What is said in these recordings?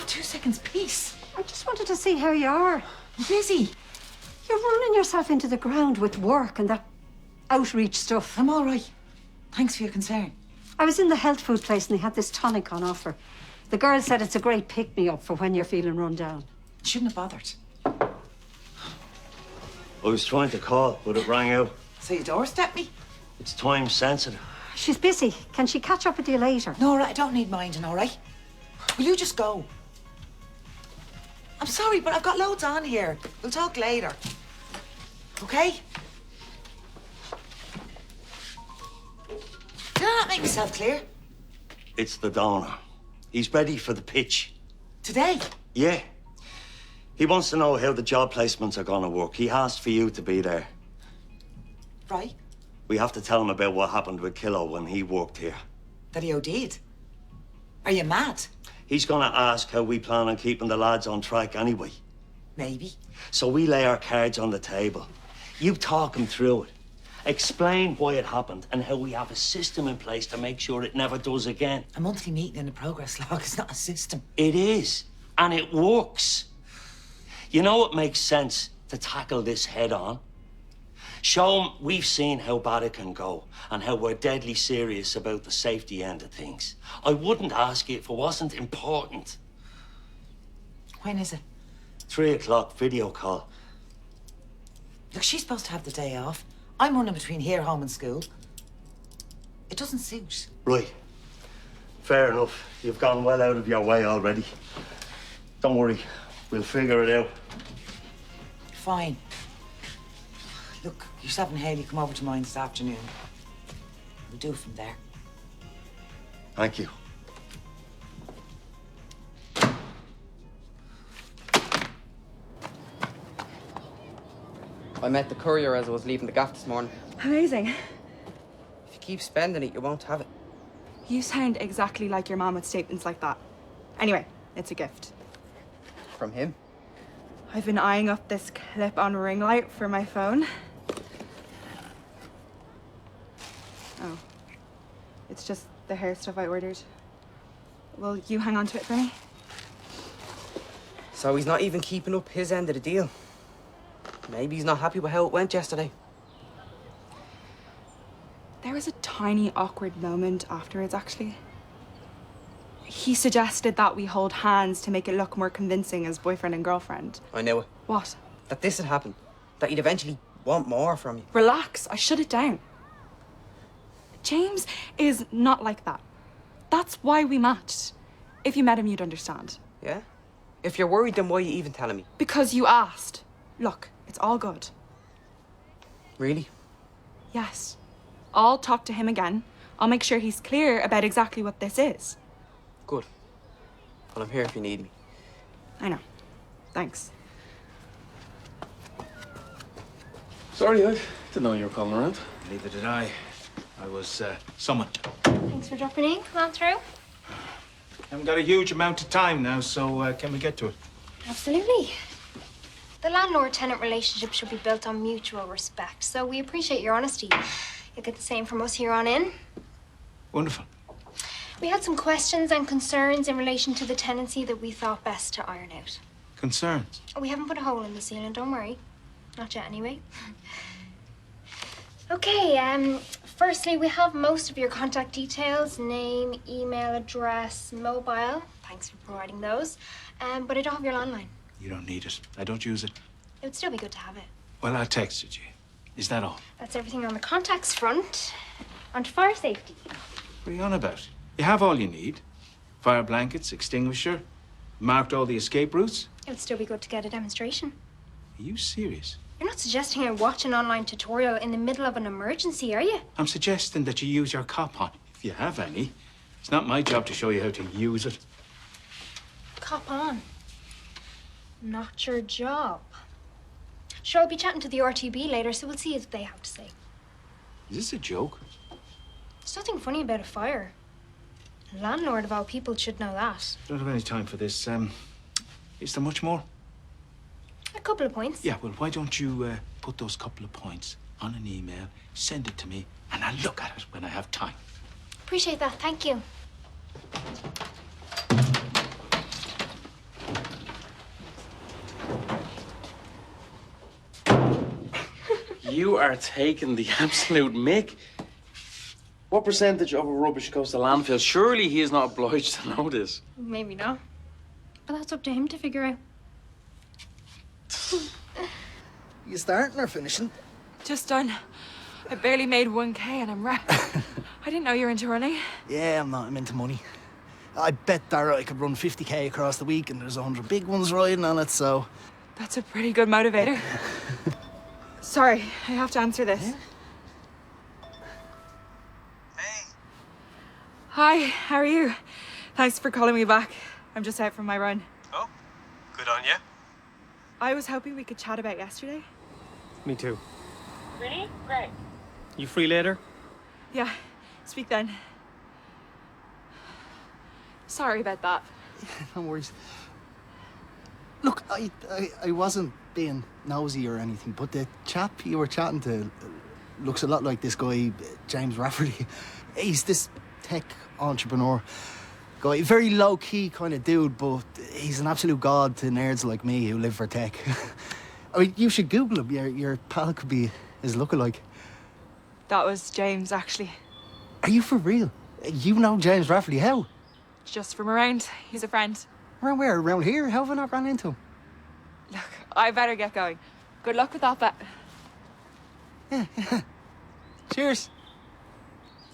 2 seconds, peace. I just wanted to see how you are. I'm busy. You're running yourself into the ground with work and that outreach stuff. I'm all right. Thanks for your concern. I was in the health food place and they had this tonic on offer. The girl said it's a great pick-me-up for when you're feeling run down. Shouldn't have bothered. I was trying to call, but it rang out. So you doorstep me? It's time sensitive. She's busy. Can she catch up with you later? Nora, I don't need minding, all right? Will you just go? I'm sorry, but I've got loads on here. We'll talk later. Okay? Did I not make myself clear? It's the donor. He's ready for the pitch. Today? Yeah. He wants to know how the job placements are gonna work. He asked for you to be there. Right. We have to tell him about what happened with Kilo when he worked here. That he OD'd. Are you mad? He's gonna ask how we plan on keeping the lads on track anyway. Maybe. So we lay our cards on the table. You talk him through it. Explain why it happened and how we have a system in place to make sure it never does again. A monthly meeting in the progress log is not a system. It is, and it works. You know it makes sense to tackle this head on? Show him we've seen how bad it can go and how we're deadly serious about the safety end of things. I wouldn't ask you if it wasn't important. When is it? 3 o'clock, video call. Look, she's supposed to have the day off. I'm running between here, home and school. It doesn't suit. Right. Fair enough. You've gone well out of your way already. Don't worry. We'll figure it out. Fine. Look, yourself and Hayley come over to mine this afternoon. We'll do it from there. Thank you. I met the courier as I was leaving the gaff this morning. Amazing. If you keep spending it, you won't have it. You sound exactly like your mom with statements like that. Anyway, it's a gift. From him? I've been eyeing up this clip-on ring light for my phone. Oh. It's just the hair stuff I ordered. Will you hang on to it for me? So he's not even keeping up his end of the deal. Maybe he's not happy with how it went yesterday. There was a tiny awkward moment afterwards, actually. He suggested that we hold hands to make it look more convincing as boyfriend and girlfriend. I knew it. What? That this had happened. That he'd eventually want more from you. Relax, I shut it down. James is not like that. That's why we matched. If you met him, you'd understand. Yeah? If you're worried, then why are you even telling me? Because you asked. Look, it's all good. Really? Yes. I'll talk to him again. I'll make sure he's clear about exactly what this is. Good. Well, I'm here if you need me. I know. Thanks. Sorry, I didn't know you were calling around. Neither did I. I was summoned. Thanks for dropping in. Come on through. Haven't got a huge amount of time now, so can we get to it? Absolutely. The landlord-tenant relationship should be built on mutual respect, so we appreciate your honesty. You'll get the same from us here on in. Wonderful. We had some questions and concerns in relation to the tenancy that we thought best to iron out. Concerns? We haven't put a hole in the ceiling, don't worry. Not yet, anyway. Okay, firstly, we have most of your contact details, name, email address, mobile. Thanks for providing those. But I don't have your landline. You don't need it. I don't use it. It would still be good to have it. Well, I texted you. Is that all? That's everything on the contacts front. On to fire safety. What are you on about? You have all you need. Fire blankets, extinguisher, marked all the escape routes. It would still be good to get a demonstration. Are you serious? You're not suggesting I watch an online tutorial in the middle of an emergency, are you? I'm suggesting that you use your cop on, if you have any. It's not my job to show you how to use it. Cop on. Not your job. Sure, I'll be chatting to the RTB later, so we'll see what they have to say. Is this a joke? There's nothing funny about a fire. A landlord of all people should know that. Don't have any time for this. Is there much more? A couple of points. Yeah, well, why don't you put those couple of points on an email, send it to me, and I'll look at it when I have time. Appreciate that, thank you. you are taking the absolute mick. What percentage of rubbish goes to landfill? Surely he is not obliged to know this. Maybe not. But that's up to him to figure out. You starting or finishing? Just done. I barely made 1K and I'm wrecked. I didn't know you were into running. Yeah, I'm not. I'm into money. I bet Dara I could run 50k across the week and there's 100 big ones riding on it, so... That's a pretty good motivator. Sorry, I have to answer this. Yeah? Hi, how are you? Thanks for calling me back. I'm just out from my run. Oh, good on you. I was hoping we could chat about yesterday. Me too. Really? Great. You free later? Yeah, speak then. Sorry about that. No worries. Look, I wasn't being nosy or anything, but the chap you were chatting to looks a lot like this guy, James Rafferty. He's this tech entrepreneur guy, very low-key kind of dude, but he's an absolute god to nerds like me who live for tech. I mean, you should Google him. Your pal could be his lookalike. That was James, actually. Are you for real? You know James Rafferty? How? Just from around. He's a friend. Around where? Around here? How have I not run into him? Look, I better get going. Good luck with that bet. Yeah. Cheers.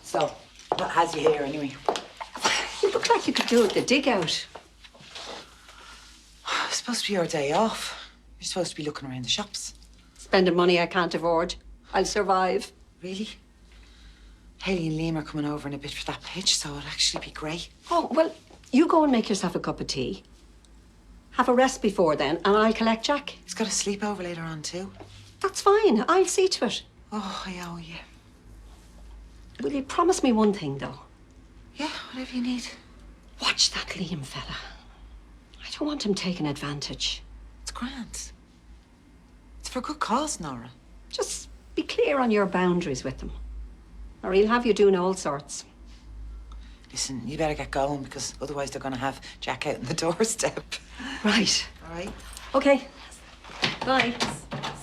So, what has you here anyway? You look like you could do with the dig out. It's supposed to be your day off. You're supposed to be looking around the shops. Spending money I can't afford. I'll survive. Really? Haley and Liam are coming over in a bit for that pitch, so it'll actually be great. Oh, well, you go and make yourself a cup of tea. Have a rest before then, and I'll collect Jack. He's got a sleepover later on too. That's fine. I'll see to it. Oh, I owe you. Will you promise me one thing, though? Yeah, whatever you need. Watch that Liam fella. I don't want him taking advantage. It's grand. It's for a good cause, Nora. Just be clear on your boundaries with him, or he'll have you doing all sorts. Listen, you better get going because otherwise they're going to have Jack out on the doorstep. Right. All right? Okay. Bye.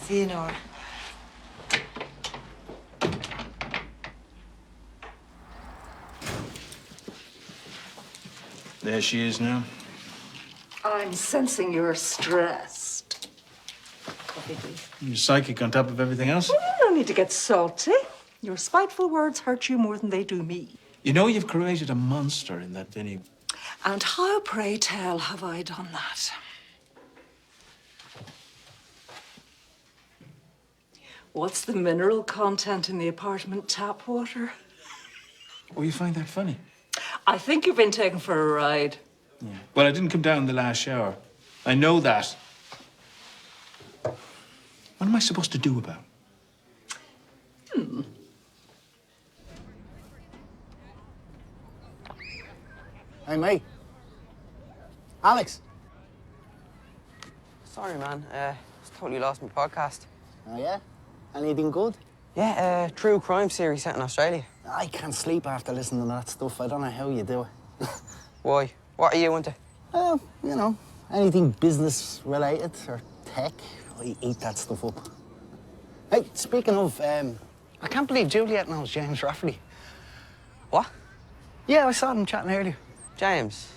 See you, Nora. There she is now. I'm sensing you're stressed. You're psychic on top of everything else. No need to get salty. Your spiteful words hurt you more than they do me. You know you've created a monster in that Vinny. And how, pray tell, have I done that? What's the mineral content in the apartment tap water? Oh, you find that funny? I think you've been taken for a ride. Yeah. Well, I didn't come down in the last shower. I know that. What am I supposed to do about it? Hey, mate. Alex. Sorry, man. Just totally lost my podcast. Oh, yeah? Anything good? Yeah, true crime series set in Australia. I can't sleep after listening to that stuff. I don't know how you do it. Why? What are you into? You know, anything business related or tech. I eat that stuff up. Hey, speaking of, I can't believe Juliet knows James Rafferty. What? Yeah, I saw them chatting earlier. James?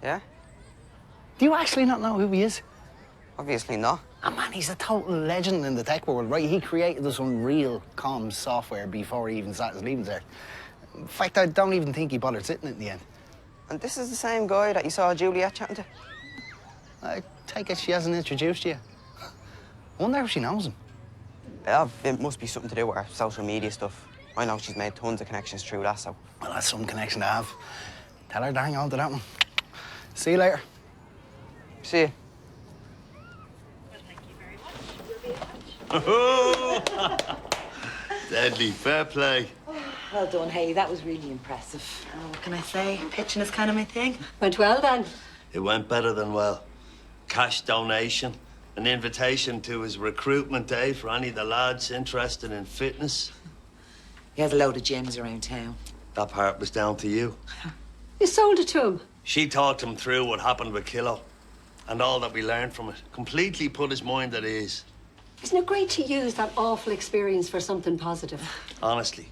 Yeah? Do you actually not know who he is? Obviously not. Oh, man, he's a total legend in the tech world, right? He created this Unreal comms software before he even sat his leaving cert. In fact, I don't even think he bothered sitting it in the end. And this is the same guy that you saw Juliet chatting to? I take it she hasn't introduced you. I wonder if she knows him. Yeah, it must be something to do with her social media stuff. I know she's made tons of connections through that, so... Well, that's some connection to have. Tell her to hang on to that one. See you later. See you. Deadly, fair play. Well done, Haley. That was really impressive. What can I say? Pitching is kind of my thing. Went well, then. It went better than well. Cash donation, an invitation to his recruitment day for any of the lads interested in fitness. He has a load of gyms around town. That part was down to you. You sold it to him. She talked him through what happened with Kilo and all that we learned from it. Completely put his mind at ease. Isn't it great to use that awful experience for something positive? Honestly,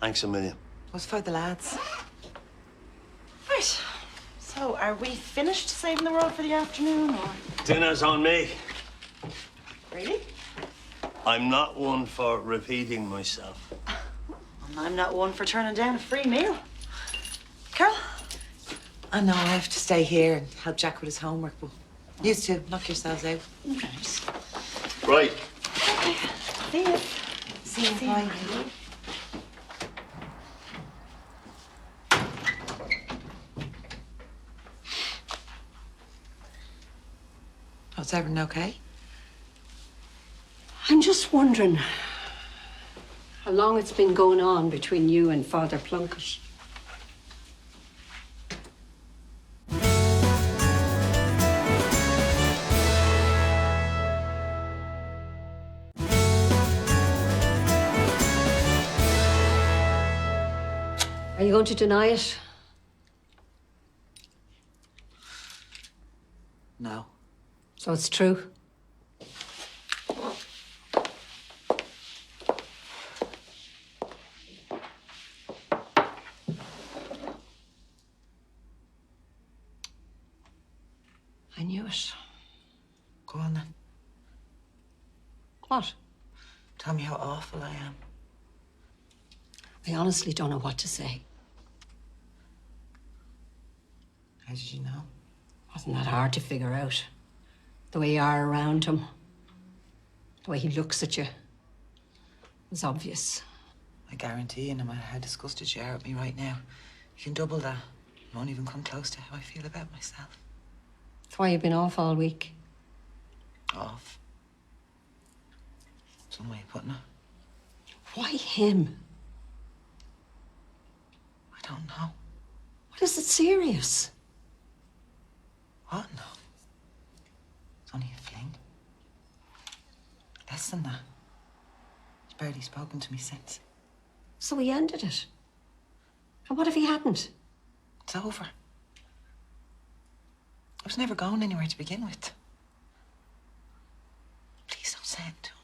thanks a million. Was for the lads. Right. So, are we finished saving the world for the afternoon, or? Dinner's on me. Really? I'm not one for repeating myself. I'm not one for turning down a free meal. Carol? I know I have to stay here and help Jack with his homework, but you two, knock yourselves out. Right. See you. See you. Bye. Oh, is everything okay? I'm just wondering how long it's been going on between you and Father Plunkett. Are you going to deny it? No. So it's true? I knew it. Go on then. What? Tell me how awful I am. I honestly don't know what to say. How did you know? Wasn't that hard to figure out? The way you are around him, the way he looks at you, was obvious. I guarantee you, no matter how disgusted you are at me right now, you can double that. You won't even come close to how I feel about myself. That's why you've been off all week. Off. Some way of putting it. Why him? I don't know. What is it serious? What? No. It's only a fling. Less than that. He's barely spoken to me since. So he ended it. And what if he hadn't? It's over. I was never going anywhere to begin with. Please don't say it to him.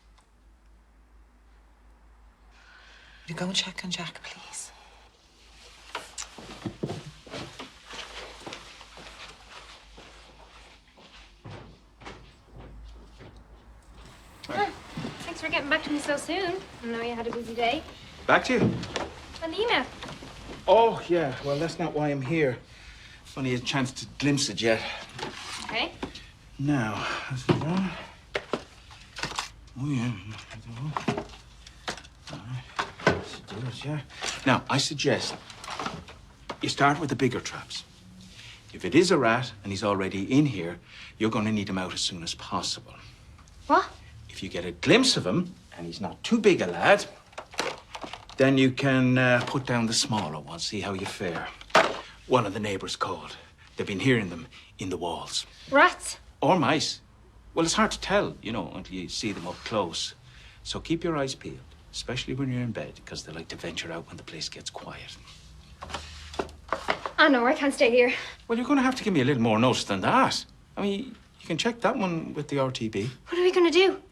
Will you go and check on Jack, please? Thanks for getting back to me so soon. I know you had a busy day. Back to you. And the email. Oh, yeah. Well, that's not why I'm here. Only a chance to glimpse it yet. Okay. Now, this is that. Oh, yeah. All right. Let's do it, yeah. Now, I suggest you start with the bigger traps. If it is a rat and he's already in here, you're going to need him out as soon as possible. What? If you get a glimpse of him and he's not too big a lad, then you can put down the smaller one, see how you fare. One of the neighbors called. They've been hearing them in the walls. Rats? Or mice. Well, it's hard to tell, you know, until you see them up close. So keep your eyes peeled, especially when you're in bed, because they like to venture out when the place gets quiet. I know, I can't stay here. Well, you're going to have to give me a little more notice than that. I mean, you can check that one with the RTB. What are we gonna do?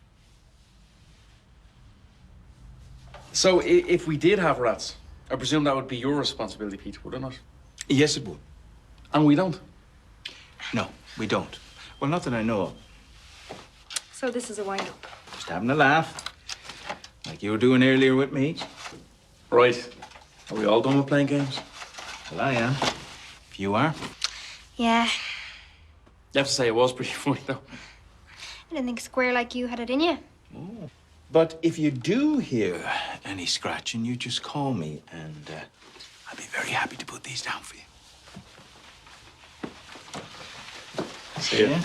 So, if we did have rats, I presume that would be your responsibility, Pete, would it not? Yes, it would. And we don't? No, we don't. Well, not that I know of. So this is a wind-up. Just having a laugh, like you were doing earlier with me. Right. Are we all done with playing games? Well, I am. If you are. Yeah. You have to say it was pretty funny, though. I didn't think square like you had it in you. Oh. But if you do hear any scratching, you just call me, and I'll be very happy to put these down for you. See ya. Yeah?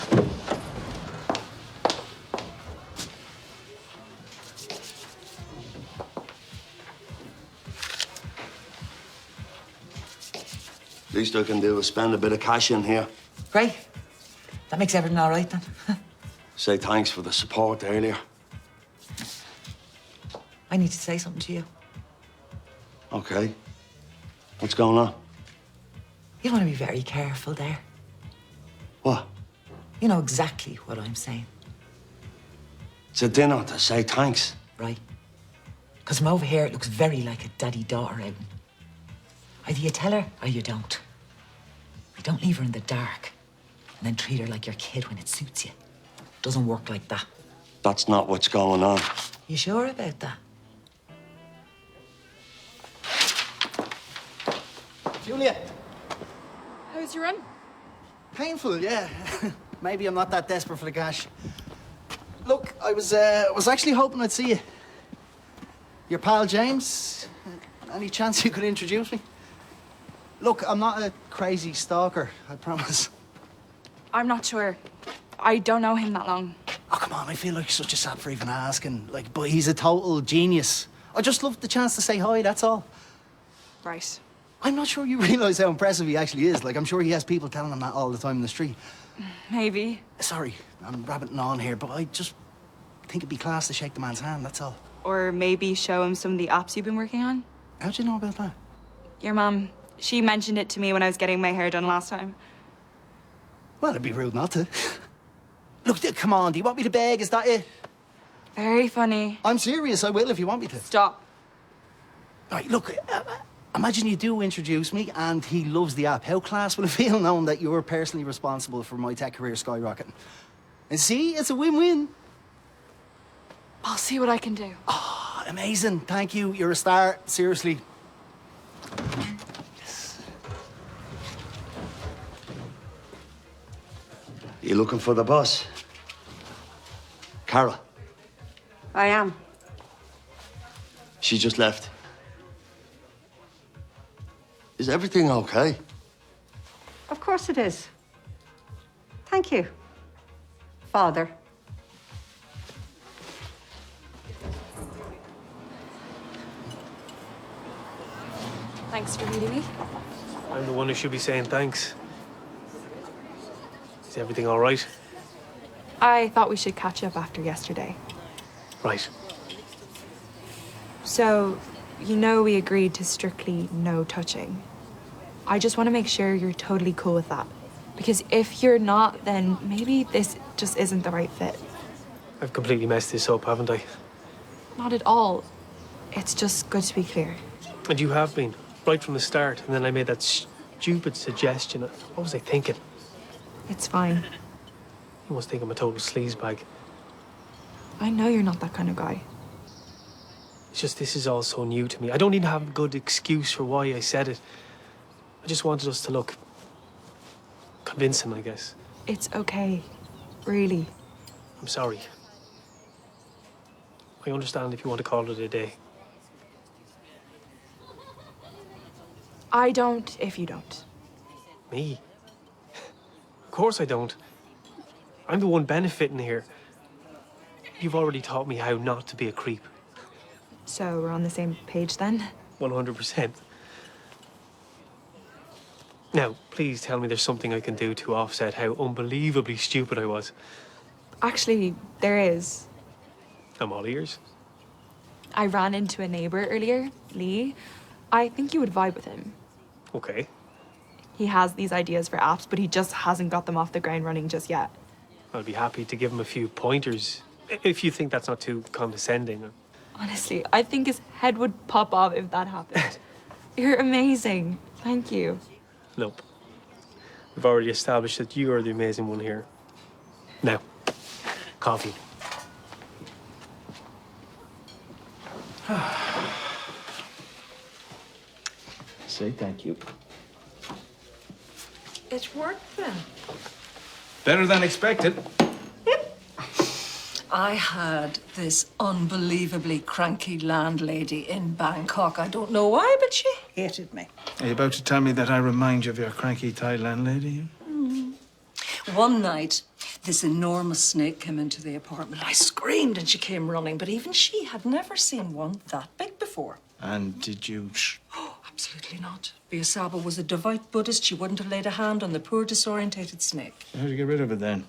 Least I can do is spend a bit of cash in here. Great. That makes everything all right then. Say thanks for the support earlier. I need to say something to you. Okay. What's going on? You want to be very careful there. What? You know exactly what I'm saying. It's a dinner to say thanks. Right. Because from over here, it looks very like a daddy-daughter outing. Either you tell her or you don't. You don't leave her in the dark and then treat her like your kid when it suits you. Doesn't work like that. That's not what's going on. You sure about that? Julia, How's your run? painful, yeah. Maybe I'm not that desperate for the cash. Look, I was actually hoping I'd see you. Your pal James. Any chance you could introduce me? Look, I'm not a crazy stalker, I promise. I'm not sure. I don't know him that long. Oh, come on, I feel like such a sap for even asking. Like, but he's a total genius. I just love the chance to say hi, that's all. Right. I'm not sure you realise how impressive he actually is. Like, I'm sure he has people telling him that all the time in the street. Maybe. Sorry, I'm rabbiting on here, but I just think it'd be class to shake the man's hand, that's all. Or maybe show him some of the apps you've been working on. How'd you know about that? Your mum, she mentioned it to me when I was getting my hair done last time. Well, it'd be rude not to. Look, come on, do you want me to beg? Is that it? Very funny. I'm serious, I will if you want me to. Stop. Right, look, imagine you do introduce me and he loves the app. How class will it feel knowing that you're personally responsible for my tech career skyrocketing? And see, it's a win-win. I'll see what I can do. Oh, amazing. Thank you. You're a star. Seriously. You looking for the boss? Carol. I am. She just left. Is everything okay? Of course it is. Thank you, Father. Thanks for meeting me. I'm the one who should be saying thanks. Is everything all right? I thought we should catch up after yesterday. Right. So, you know we agreed to strictly no touching. I just want to make sure you're totally cool with that. Because if you're not, then maybe this just isn't the right fit. I've completely messed this up, haven't I? Not at all. It's just good to be clear. And you have been, right from the start. And then I made that stupid suggestion. What was I thinking? It's fine. You must think I'm a total sleazebag. I know you're not that kind of guy. It's just this is all so new to me. I don't even have a good excuse for why I said it. I just wanted us to look convincing, I guess. It's okay. Really. I'm sorry. I understand if you want to call it a day. I don't if you don't. Me? Of course I don't. I'm the one benefiting here. You've already taught me how not to be a creep. So we're on the same page then? 100%. Now, please tell me there's something I can do to offset how unbelievably stupid I was. Actually, there is. I'm all ears. I ran into a neighbor earlier, Lee. I think you would vibe with him. Okay. He has these ideas for apps, but he just hasn't got them off the ground running just yet. I'd be happy to give him a few pointers, if you think that's not too condescending. Honestly, I think his head would pop off if that happened. You're amazing. Thank you. Nope. We've already established that you are the amazing one here. Now, coffee. Say thank you. It worked then. Better than expected. I had this unbelievably cranky landlady in Bangkok. I don't know why, but she hated me. Are you about to tell me that I remind you of your cranky Thai landlady? One night, this enormous snake came into the apartment. I screamed and she came running, but even she had never seen one that big before. And did you... Oh, absolutely not. Biasaba was a devout Buddhist. She wouldn't have laid a hand on the poor, disorientated snake. How'd you get rid of it then?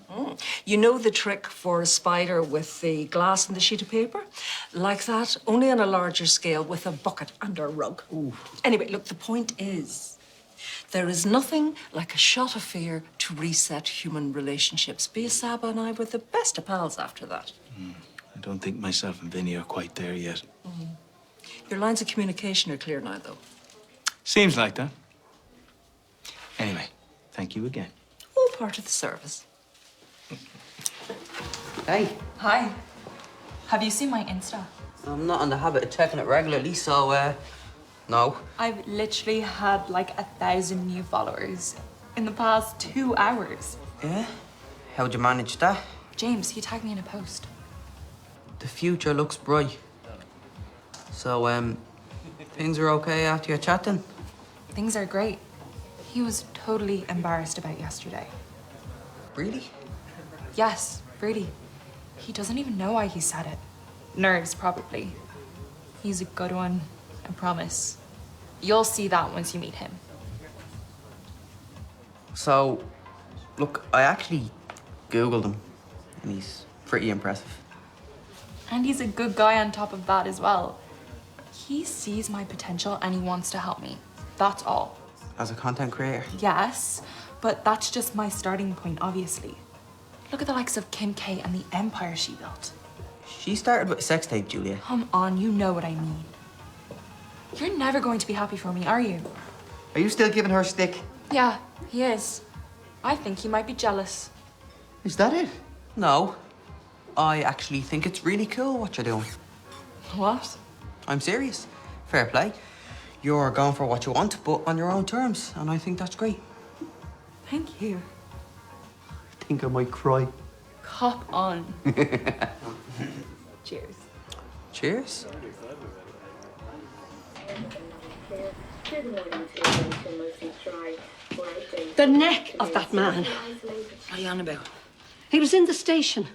You know the trick for a spider with the glass and the sheet of paper? Like that, only on a larger scale with a bucket and a rug. Ooh. Anyway, look, the point is, there is nothing like a shot of fear to reset human relationships. Biasaba and I were the best of pals after that. I don't think myself and Vinny are quite there yet. Your lines of communication are clear now, though. Seems like that. Anyway, thank you again. All part of the service. Hey, Hi. Have you seen my Insta? I'm not in the habit of checking it regularly, so, no. I've literally had like 1,000 new followers in the past 2 hours. Yeah? How'd you manage that? James, he tagged me in a post. The future looks bright. So, things are okay after your chatting? Things are great. He was totally embarrassed about yesterday. Really? Yes, really. He doesn't even know why he said it. Nerves, probably. He's a good one, I promise. You'll see that once you meet him. So, look, I actually Googled him, and he's pretty impressive. And he's a good guy on top of that as well. He sees my potential and he wants to help me. That's all. As a content creator? Yes, but that's just my starting point, obviously. Look at the likes of Kim K and the empire she built. She started with a sex tape, Julia. Come on, you know what I mean. You're never going to be happy for me, are you? Are you still giving her stick? Yeah, he is. I think he might be jealous. Is that it? No. I actually think it's really cool what you're doing. What? I'm serious. Fair play. You're going for what you want, but on your own terms, and I think that's great. Thank you. I think I might cry. Cop on. Cheers. Cheers. The neck of that man. What are you on about? He was in the station,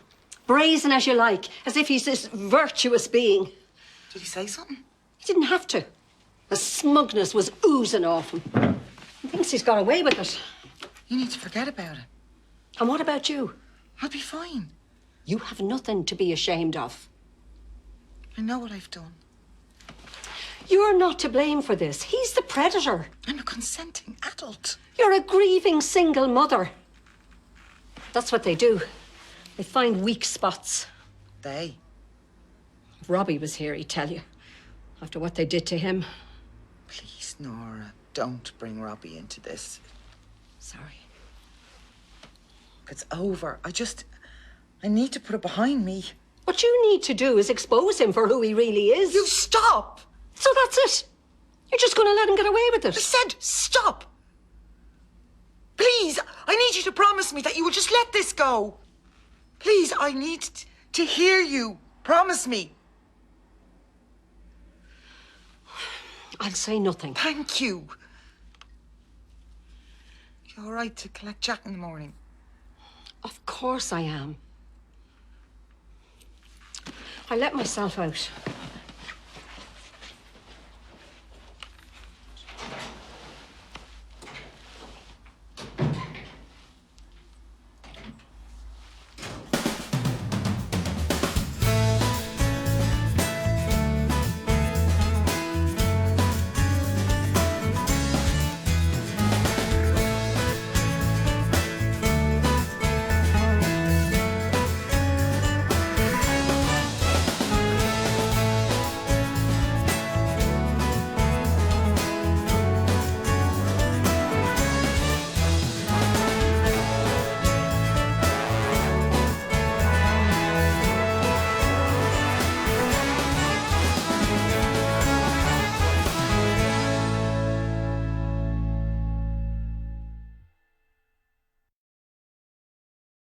brazen as you like, as if he's this virtuous being. Did he say something? He didn't have to. The smugness was oozing off him. He thinks he's got away with it. You need to forget about it. And what about you? I'll be fine. You have nothing to be ashamed of. I know what I've done. You're not to blame for this. He's the predator. I'm a consenting adult. You're a grieving single mother. That's what they do. They find weak spots. They? If Robbie was here, he'd tell you. After what they did to him. Please, Nora, don't bring Robbie into this. Sorry. It's over. I need to put it behind me. What you need to do is expose him for who he really is. You stop! So that's it. You're just going to let him get away with it. I said stop! Please, I need you to promise me that you will just let this go. Please, I need to hear you. Promise me. I'll say nothing. Thank you. You all right to collect Jack in the morning? Of course I am. I let myself out.